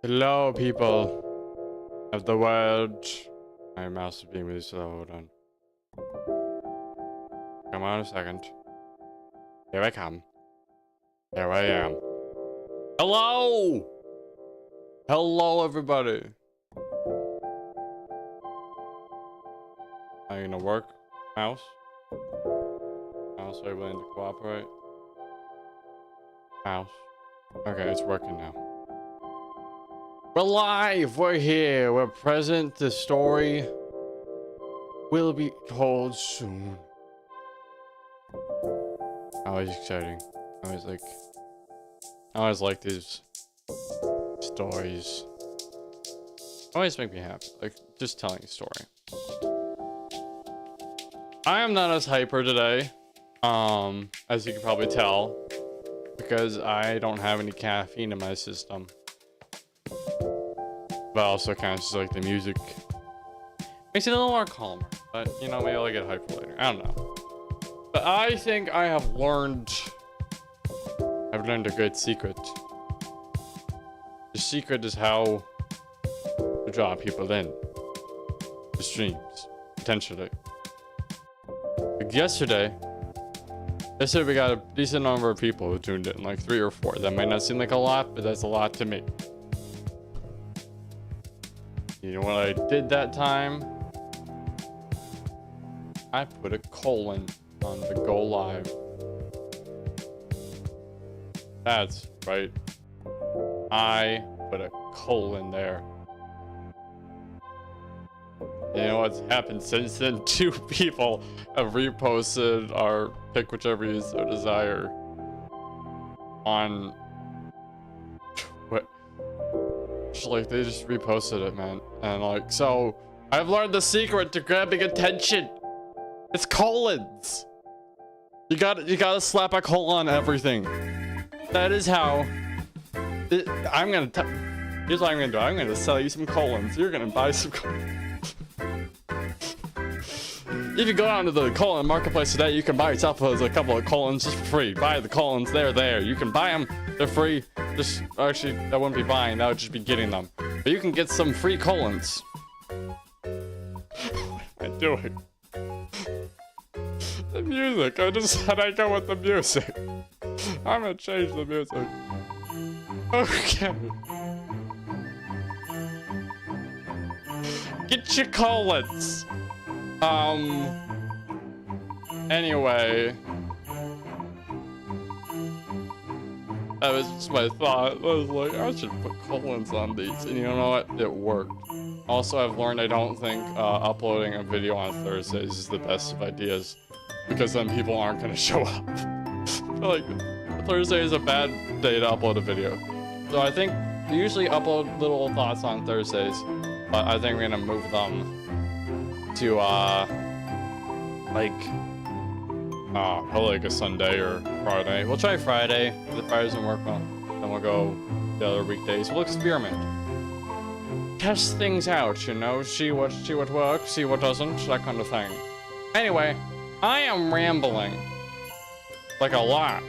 Hello, people of the world. My mouse is being really slow. Hold on. Come on a second. Here I come. Here I am. Hello! Hello, everybody. Are you gonna work? Mouse? Mouse, are you willing to cooperate? Mouse. Okay, it's working now. We're live! We're here! We're present! The story will be told soon. Always exciting. I always like these stories. Always make me happy. Like, just telling a story. I am not as hyper today, as you can probably tell, because I don't have any caffeine in my system. But also kind of just like the music makes it a little more calmer. But you know, maybe I'll get hyper later. I don't know. But I think I've learned a good secret. The secret is how to draw people in the streams, potentially. Like yesterday we got a decent number of people who tuned in, like 3 or 4. That might not seem like a lot, but that's a lot to me. You know what I did that time? I put a colon on the go live. That's right. I put a colon there. You know what's happened since then? 2 people have reposted or pick whichever you so desire on what, like they just reposted it, man. And like, so I've learned the secret to grabbing attention. It's colons. You gotta slap a colon on everything. That is how here's what I'm gonna do. I'm gonna sell you some colons. You're gonna buy some colons. If you go down to the colon marketplace today, you can buy yourself a couple of colons just for free. Buy the colons, they're there. You can buy them, they're free. Just, actually, that wouldn't be buying, that would just be getting them. But you can get some free colons. What am I doing? The music, I just said I go with the music. I'm gonna change the music. Okay. Get your colons. Anyway. That was just my thought. I was like, I should put colons on these. And you know what? It worked. Also, I've learned I don't think uploading a video on Thursdays is the best of ideas. Because then people aren't going to show up. Like, Thursday is a bad day to upload a video. So I think we usually upload little thoughts on Thursdays. But I think we're going to move them to, probably like a Sunday or Friday. We'll try Friday. If the Friday doesn't work well, then we'll go the other weekdays. We'll experiment. Test things out, you know? See what works, see what doesn't, that kind of thing. Anyway, I am rambling. Like a lot.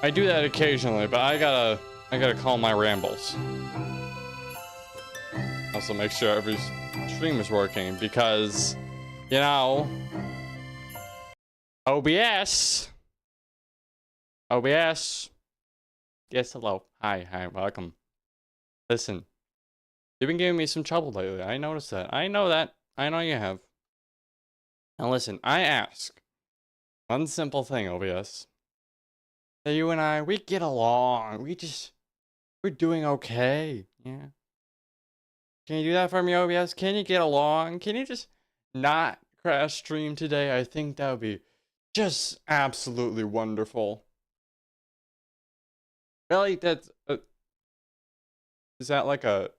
I do that occasionally, but I gotta call my rambles. Also make sure every stream is working because, you know, OBS. Yes, hello. Hi, welcome. Listen, you've been giving me some trouble lately. I noticed that. I know you have. Now listen, I ask one simple thing, OBS. That you and I, we get along. We're doing okay. Yeah. Can you do that for me, OBS? Can you get along? Can you just not crash stream today? I think that would be just absolutely wonderful. Really? Is that like a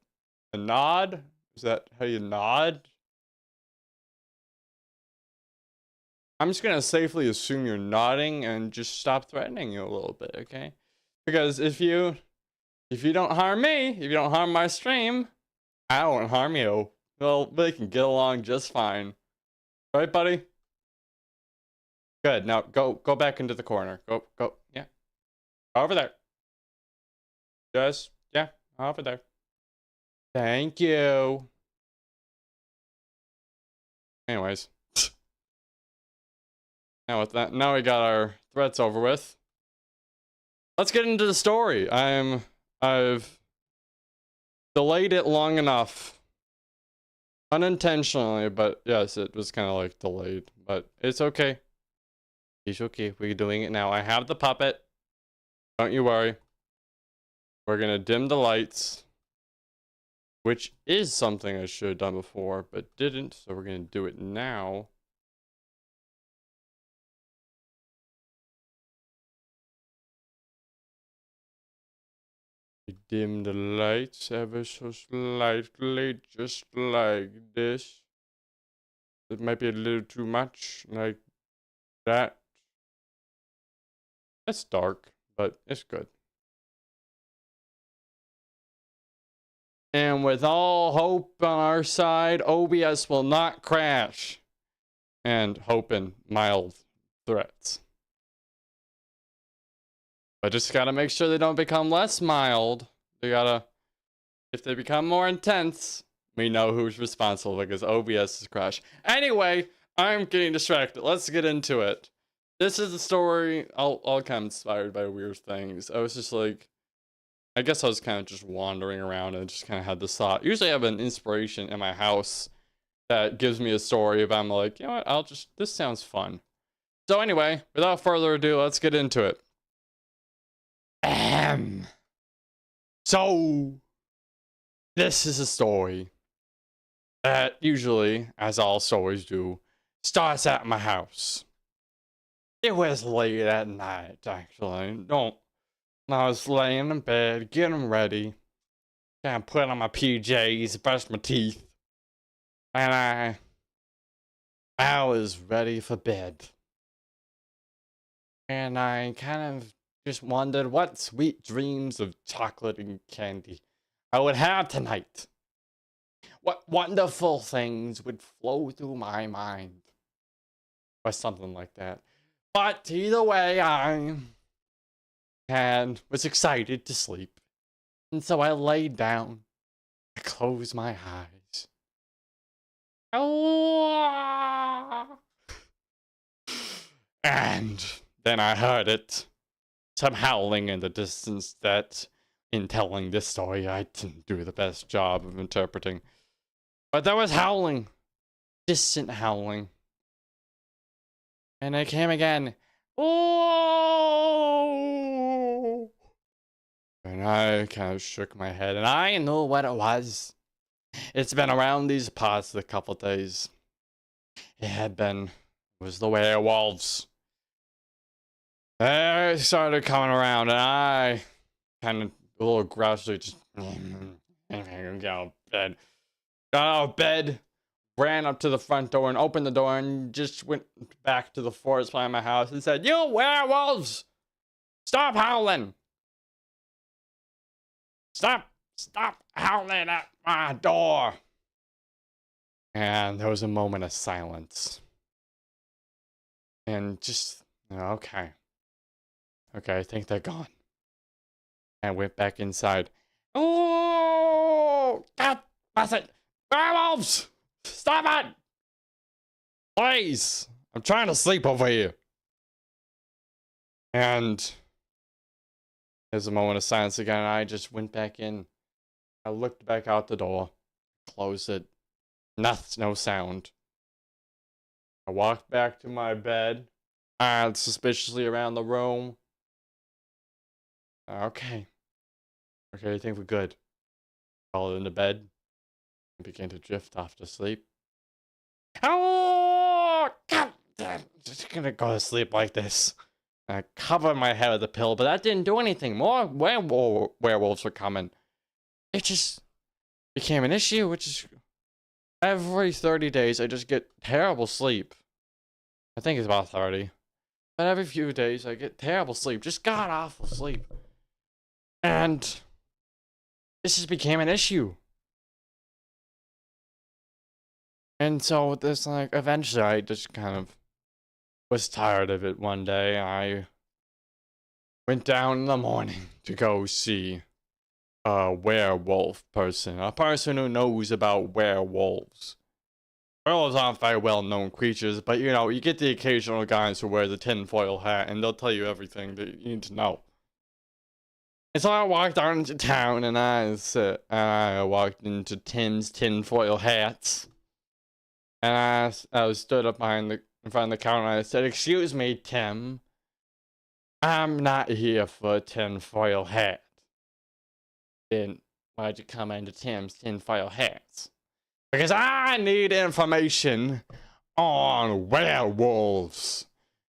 nod? Is that how you nod? I'm just gonna safely assume you're nodding and just stop threatening you a little bit, okay? Because if you don't harm me, if you don't harm my stream, I won't harm you. Well, they can get along just fine. Right, buddy? Good. Now go back into the corner. Go. Yeah. Over there. Yes. Yeah. Over there. Thank you. Anyways. Now with that, now we got our threats over with. Let's get into the story. I've delayed it long enough. Unintentionally, but yes, it was kind of like delayed. But it's okay. It's okay. We're doing it now. I have the puppet. Don't you worry. We're gonna dim the lights. Which is something I should have done before, but didn't. So we're gonna do it now. Dim the lights ever so slightly, just like this. It might be a little too much, like that. It's dark, but it's good. And with all hope on our side, OBS will not crash. And hope in mild threats. But just gotta make sure they don't become less mild. If they become more intense, we know who's responsible because OBS is crashed. Anyway, I'm getting distracted. Let's get into it. This is a story all kind of inspired by weird things. I was just like, I guess I was kind of just wandering around and just kind of had this thought. Usually I have an inspiration in my house that gives me a story if I'm like, you know what, this sounds fun. So anyway, without further ado, let's get into it. So, this is a story that usually, as all stories do, starts at my house. It was late at night, actually. I was laying in bed, getting ready. Kind of put on my PJs, brush my teeth. And I was ready for bed. And I kind of just wondered what sweet dreams of chocolate and candy I would have tonight. What wonderful things would flow through my mind. Or something like that. But either way, I was excited to sleep. And so I laid down. I closed my eyes. And then I heard it. Some howling in the distance that, in telling this story, I didn't do the best job of interpreting. But there was howling. Distant howling. And it came again. Oh! And I kind of shook my head, and I knew what it was. It's been around these parts a couple days. It was the werewolves. They started coming around, and I kind of a little grouchily just got out of bed, ran up to the front door and opened the door and just went back to the forest behind my house and said, "You werewolves! Stop howling! Stop howling at my door!" And there was a moment of silence. And just, okay, I think they're gone. I went back inside. Oh, God, bless it. Werewolves! Stop it! Please! I'm trying to sleep over here. And there's a moment of silence again, and I just went back in. I looked back out the door, closed it. No sound. I walked back to my bed, eyed suspiciously around the room. Okay, I think we're good. Crawled into bed and began to drift off to sleep. Oh, God! I'm just gonna go to sleep like this. I covered my head with a pillow, but that didn't do anything. More werewolves were coming. It just became an issue, which is every 30 days I just get terrible sleep. I think it's about 30. But every few days I get terrible sleep. Just god-awful sleep. And this just became an issue. And so this, like, eventually I just kind of was tired of it one day. I went down in the morning to go see a werewolf person. A person who knows about werewolves. Werewolves aren't very well-known creatures, but you know, you get the occasional guys who wear the tinfoil hat, and they'll tell you everything that you need to know. And so I walked out into town, and I walked into Tim's tinfoil hats, and I was stood up in front of the counter, and I said, "Excuse me, Tim, I'm not here for a tinfoil hat." Then why'd you come into Tim's tinfoil hats? Because I need information on werewolves.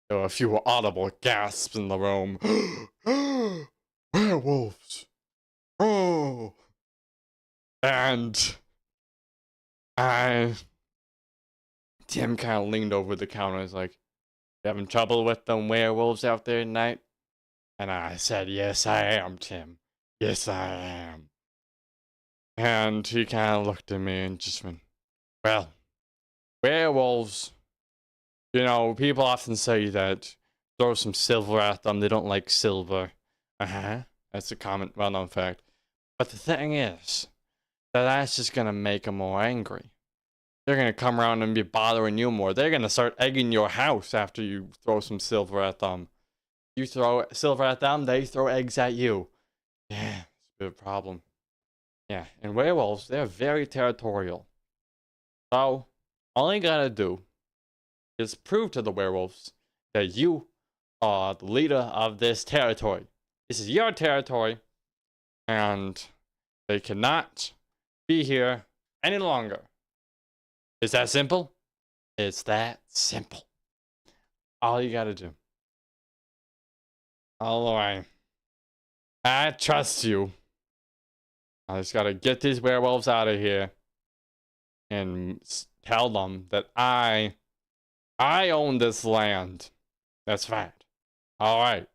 There were a few audible gasps in the room. Werewolves. Oh. And Tim kind of leaned over the counter and was like, "You having trouble with them werewolves out there at night?" And I said, "Yes, I am, Tim. Yes, I am." And he kind of looked at me and just went, "Well, werewolves, you know, people often say that throw some silver at them, they don't like silver." That's a common, well-known fact. But the thing is, that's just gonna make them more angry. They're gonna come around and be bothering you more. They're gonna start egging your house after you throw some silver at them. You throw silver at them, they throw eggs at you. Yeah, it's a bit of a problem. Yeah, and werewolves, they're very territorial. So, all you gotta do is prove to the werewolves that you are the leader of this territory. This is your territory, and they cannot be here any longer. It's that simple? It's that simple. All you gotta do. All right. I trust you. I just gotta get these werewolves out of here and tell them that I own this land. That's right. All right.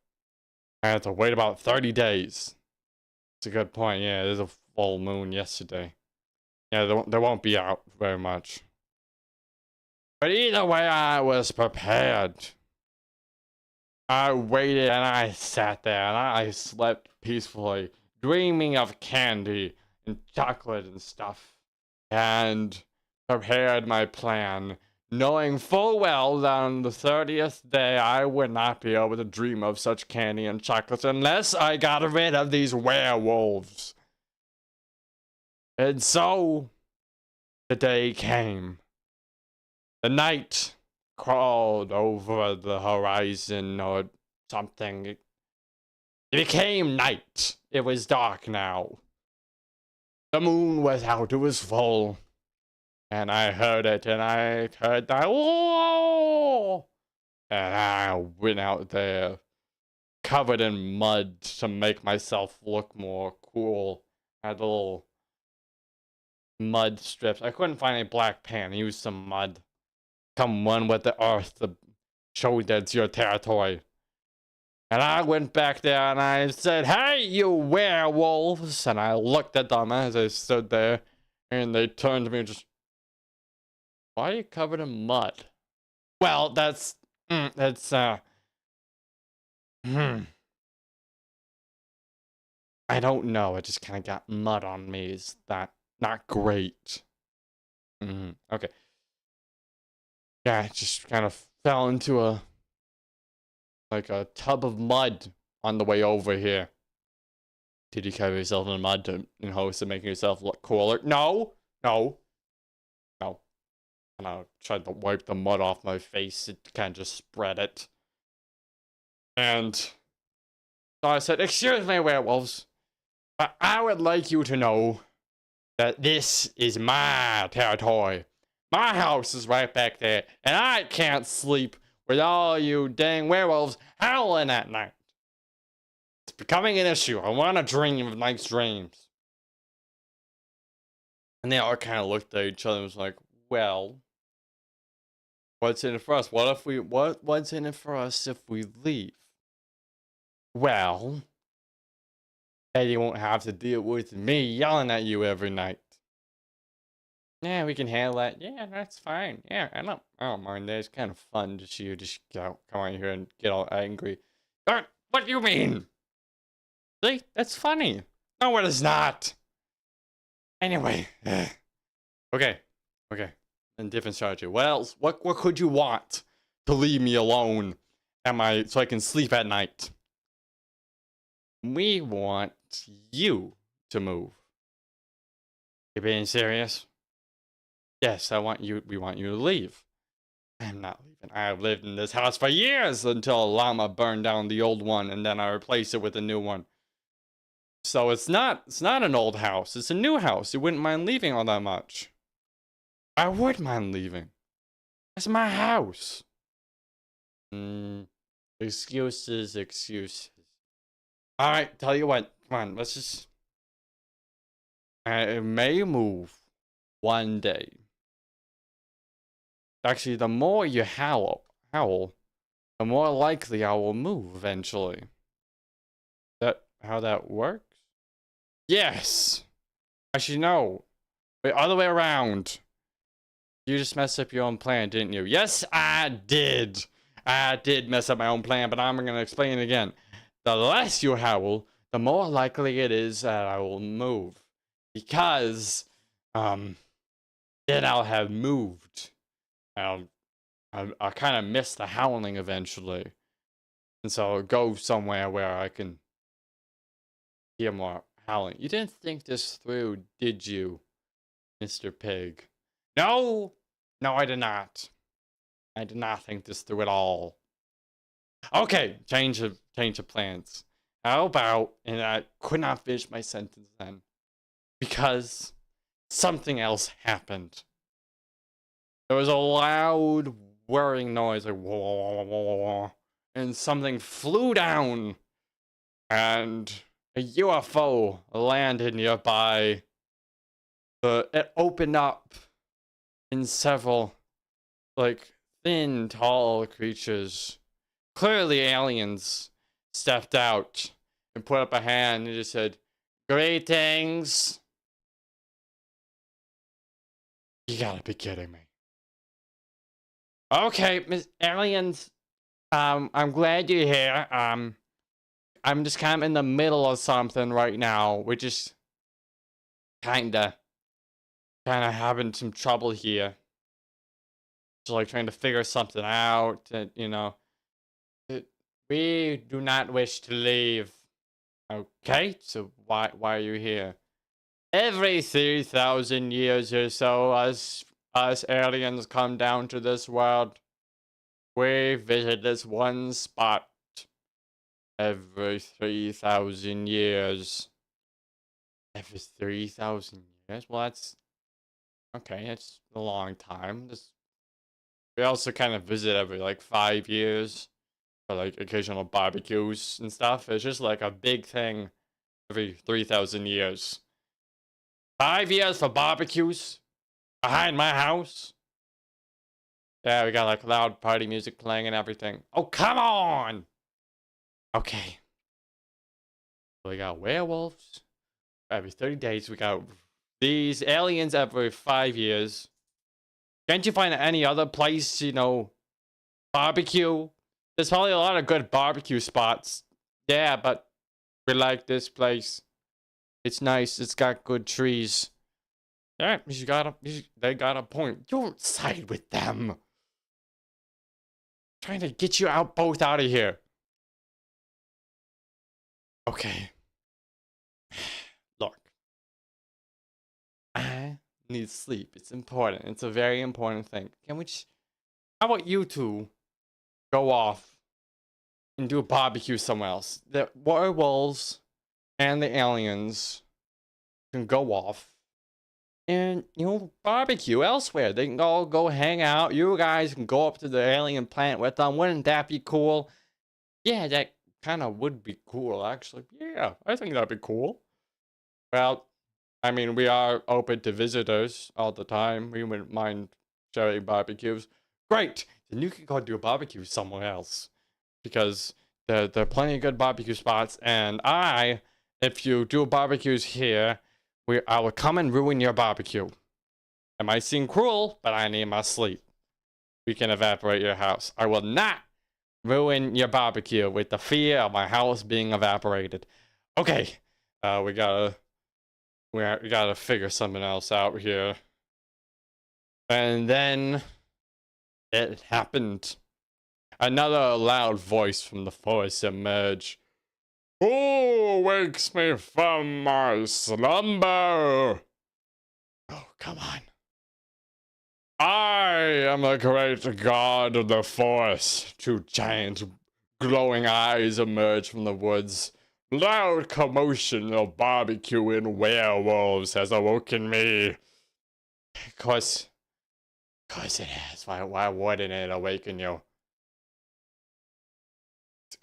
I have to wait about 30 days. That's a good point. Yeah, there's a full moon yesterday. Yeah, they won't be out very much. But either way, I was prepared. I waited and I sat there and I slept peacefully, dreaming of candy and chocolate and stuff, and prepared my plan, knowing full well that on the 30th day I would not be able to dream of such candy and chocolates unless I got rid of these werewolves. And so, the day came. The night crawled over the horizon or something. It became night. It was dark now. The moon was out. It was full. And I heard it, and I heard that, whoa! And I went out there, covered in mud to make myself look more cool. I had little mud strips. I couldn't find any black paint. I used some mud. Come one with the earth to show that it's your territory. And I went back there and I said, "Hey, you werewolves!" And I looked at them as I stood there, and they turned to me and just, "Why are you covered in mud?" Well, I don't know. I just kind of got mud on me. Is that not great? Okay. Yeah, I just kind of fell into a tub of mud on the way over here. Did you cover yourself in mud in hopes of making yourself look cooler? No. And I tried to wipe the mud off my face. It kind of just spread it. And so I said, "Excuse me, werewolves, but I would like you to know that this is my territory. My house is right back there, and I can't sleep with all you dang werewolves howling at night. It's becoming an issue. I want to dream of nice dreams." And they all kind of looked at each other and was like, "Well, what's in it for us? What's in it for us if we leave?" "Well, then you won't have to deal with me yelling at you every night." Yeah, we can handle that. Yeah, that's fine. Yeah, I don't mind that. It's kind of fun to see you just come out here and get all angry. What do you mean? See, that's funny. No, it is not. Anyway, okay, okay. And different strategy. What else? What could you want to leave me alone? So I can sleep at night? We want you to move. You being serious? Yes, we want you to leave. I'm not leaving. I've lived in this house for years until a llama burned down the old one and then I replaced it with a new one. So it's not an old house. It's a new house. You wouldn't mind leaving all that much. I would mind leaving. It's my house. Excuses. Alright, tell you what. Come on, let's just... I may move one day. Actually, the more you howl, the more likely I will move eventually. That how that works? Yes! Actually, no. Wait, other way around. You just messed up your own plan, didn't you? Yes, I did. I did mess up my own plan, but I'm gonna explain it again. The less you howl, the more likely it is that I will move. Because, then I'll have moved. I'll kind of miss the howling eventually. And so I'll go somewhere where I can hear more howling. You didn't think this through, did you, Mr. Pig? No! No, I did not. I did not think this through at all. Okay, change of plans. How about, and I could not finish my sentence then, because something else happened. There was a loud whirring noise, like whoa, whoa, whoa, whoa, whoa, and something flew down, and a UFO landed nearby. It opened up in several, like, thin, tall creatures. Clearly aliens stepped out and put up a hand and just said, "Greetings." You gotta be kidding me. Okay, Miss Aliens, I'm glad you're here. I'm just kind of in the middle of something right now. We're just kinda having some trouble here. Just like trying to figure something out, and we do not wish to leave. Okay, so why are you here? Every 3,000 years or so, us aliens come down to this world. We visit this one spot every 3,000 years. Every 3,000 years? Well, that's okay. That's a long time. We also kind of visit every like 5 years for like occasional barbecues and stuff. It's just like a big thing every 3,000 years. 5 years for barbecues behind my house. Yeah, we got like loud party music playing and everything. Oh, come on! Okay. So we got werewolves every 30 days. We got these aliens every 5 years. Can't you find any other place, barbecue? There's probably a lot of good barbecue spots. Yeah, but we like this place. It's nice. It's got good trees. Yeah, they got a point. Don't side with them. I'm trying to get you both out of here. Okay. Look. I need sleep. It's important. It's a very important thing. How about you two go off and do a barbecue somewhere else? The werewolves and the aliens can go off and, barbecue elsewhere. They can all go hang out. You guys can go up to the alien planet with them. Wouldn't that be cool? Yeah, that kind of would be cool, actually. Yeah, I think that'd be cool. Well, I mean, we are open to visitors all the time. We wouldn't mind sharing barbecues. Great! Then you can go do a barbecue somewhere else. Because there are plenty of good barbecue spots. And if you do barbecues here, I will come and ruin your barbecue. It might seem cruel, but I need my sleep. We can evaporate your house. I will not ruin your barbecue with the fear of my house being evaporated. Okay, we gotta figure something else out here. And then it happened. Another loud voice from the forest emerged. Who wakes me from my slumber? Oh, come on. I am the great god of the forest. Two giant glowing eyes emerge from the woods. Loud commotion of barbecuing werewolves has awoken me. Cause it has. Why wouldn't it awaken you?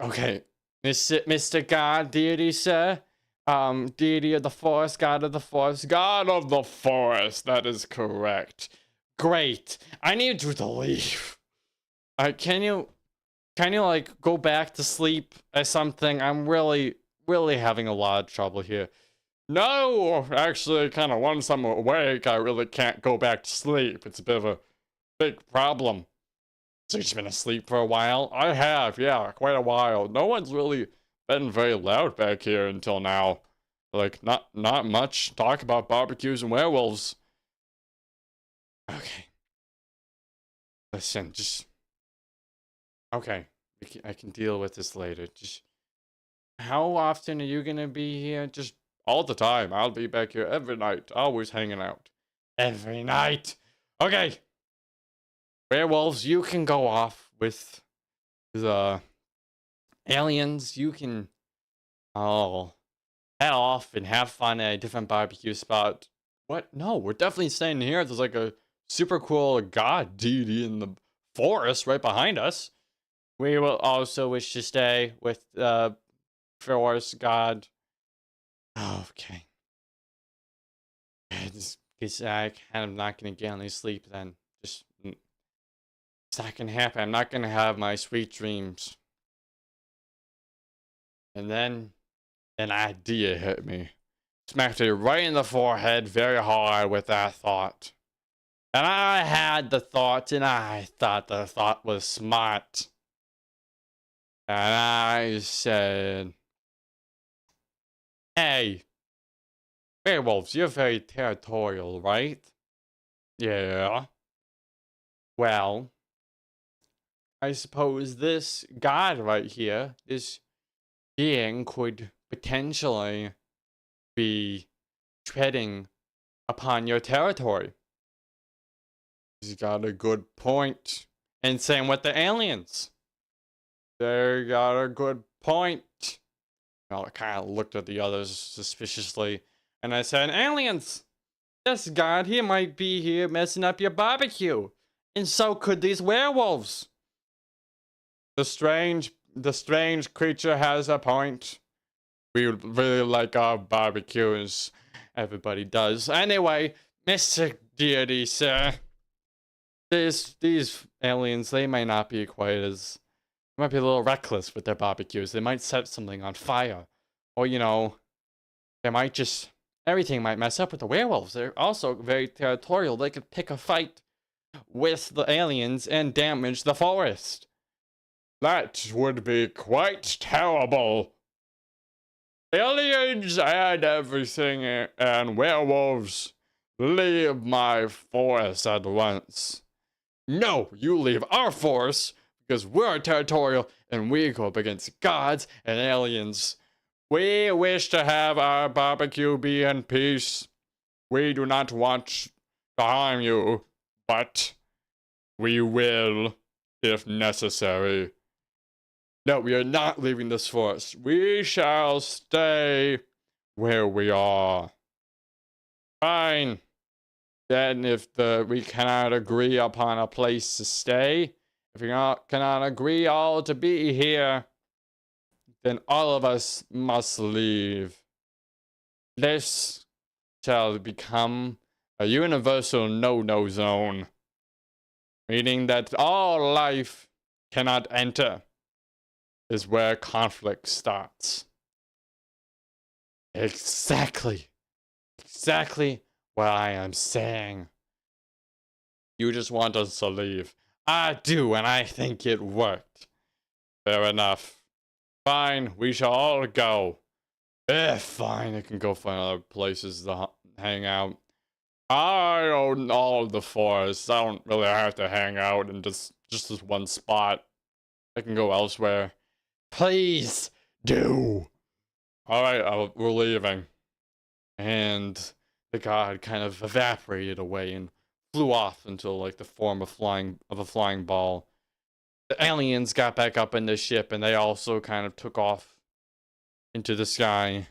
Okay, Mr. God, deity, sir. Deity of the forest, god of the forest, god of the forest. That is correct. Great. I need you to leave. Can you like go back to sleep or something? I'm really having a lot of trouble here. No, actually, kind of once I'm awake, I really can't go back to sleep. It's a bit of a big problem. So you've been asleep for a while? I have, yeah, quite a while. No one's really been very loud back here until now. Like, not much talk about barbecues and werewolves. Okay. Listen, just... Okay, I can deal with this later. Just... How often are you gonna be here? Just all the time. I'll be back here every night, always hanging out. Every night! Okay! Werewolves, you can go off with the aliens. You can head off and have fun at a different barbecue spot. What? No, we're definitely staying here. There's like a super cool god deity in the forest right behind us. We will also wish to stay with forest god. Oh, okay. Guess I kind of not gonna get any sleep then. Just it's not gonna happen. I'm not gonna have my sweet dreams. And then an idea hit me. Smacked it right in the forehead very hard with that thought. And I had the thought, and I thought the thought was smart. And I said, hey, werewolves, you're very territorial, right? Yeah. Well, I suppose this god right here, this being could potentially be treading upon your territory. He's got a good point. And same with the aliens. They got a good point. Well, I kind of looked at the others suspiciously, and I said, aliens! This god here might be here messing up your barbecue. And so could these werewolves. The strange creature has a point. We really like our barbecues. Everybody does. Anyway, Mr. Deity, sir. These aliens, they might not be quite as... They might be a little reckless with their barbecues. They might set something on fire. Or, you know, they might just... Everything might mess up with the werewolves. They're also very territorial. They could pick a fight with the aliens and damage the forest. That would be quite terrible. Aliens and everything and werewolves, leave my forest at once. No, you leave our forest because we're territorial and we go up against gods and aliens. We wish to have our barbecue be in peace. We do not want to harm you, but we will if necessary. No, we are not leaving this forest. We shall stay where we are. Fine. Then if we cannot agree upon a place to stay, if we cannot agree all to be here, then all of us must leave. This shall become a universal no-no zone, meaning that all life cannot enter. Is where conflict starts. Exactly what I am saying. You just want us to leave. I do, and I think it worked. Fair enough. Fine, we shall all go. Fine, I can go find other places to hang out. I own all of the forest. I don't really have to hang out in just this one spot. I can go elsewhere. Please do. Alright, we're leaving. And the god kind of evaporated away and flew off into like the form of a flying ball. The aliens got back up in the ship and they also kind of took off into the sky.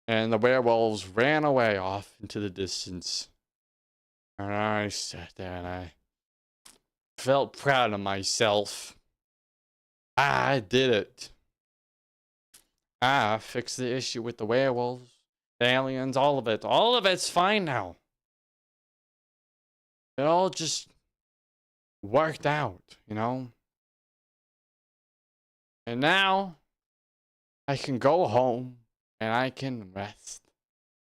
And the werewolves ran away off into the distance. And I sat there and I felt proud of myself. I did it. I fixed the issue with the werewolves, the aliens, all of it. All of it's fine now. It all just worked out, you know? And now I can go home and I can rest.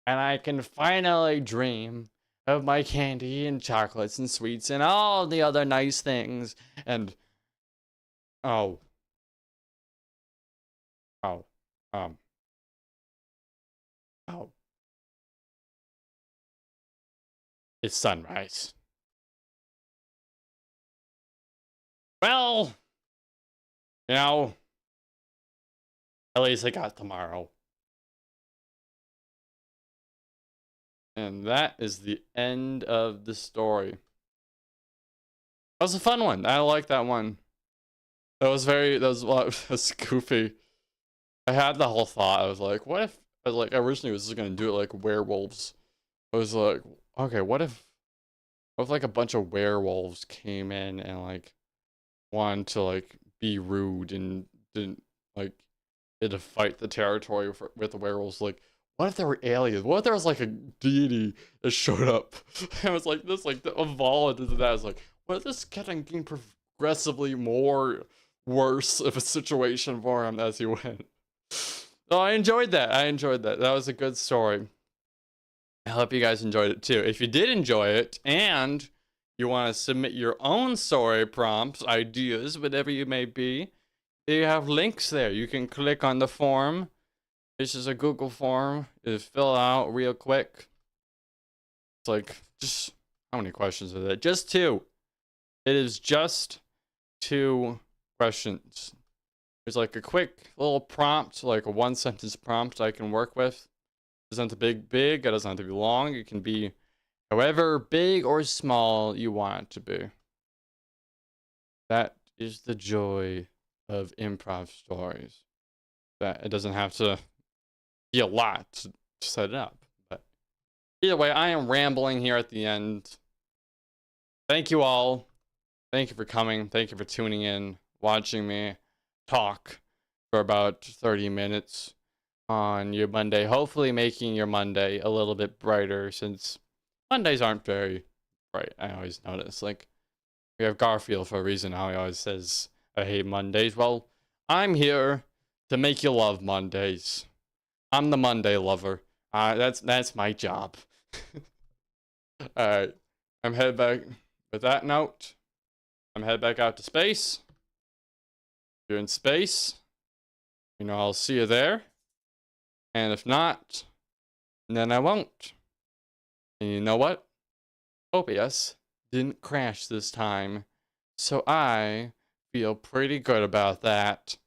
And I can finally dream of my candy and chocolates and sweets and all the other nice things. And oh. It's sunrise. Well, you know, at least I got tomorrow. And that is the end of the story. That was a fun one. I like that one. That was goofy. I had the whole thought. I was like, what if, originally was just gonna do it like werewolves. I was like, okay, what if like a bunch of werewolves came in and like wanted to like be rude and didn't like had to fight the territory with the werewolves. Like, what if there were aliens? What if there was like a deity that showed up? I was like, this like evolved into that. I was like, what if this getting progressively more worse of a situation for him as he went? So I enjoyed that. That was a good story. I hope you guys enjoyed it too. If you did enjoy it and you want to submit your own story prompts, ideas, whatever you may be, you have links there. You can click on the form. This is a Google form. Just fill out real quick. It's like, just, how many questions are there? Just 2. It is just 2 questions. There's like a quick little prompt, like a 1-sentence prompt I can work with. It doesn't have to be big, it doesn't have to be long. It can be however big or small you want it to be. That is the joy of improv stories. That it doesn't have to be a lot to set it up. But either way, I am rambling here at the end. Thank you all. Thank you for coming. Thank you for tuning in, watching me talk for about 30 minutes on your Monday. Hopefully making your Monday a little bit brighter, since Mondays aren't very bright. I always notice, like, we have Garfield for a reason how he always says, I hate Mondays. Well, I'm here to make you love Mondays. I'm the Monday lover. That's my job. Alright. I'm headed back. With that note, I'm headed back out to space. If you're in space, you know, I'll see you there. And if not, then I won't. And you know what? OBS didn't crash this time. So I feel pretty good about that.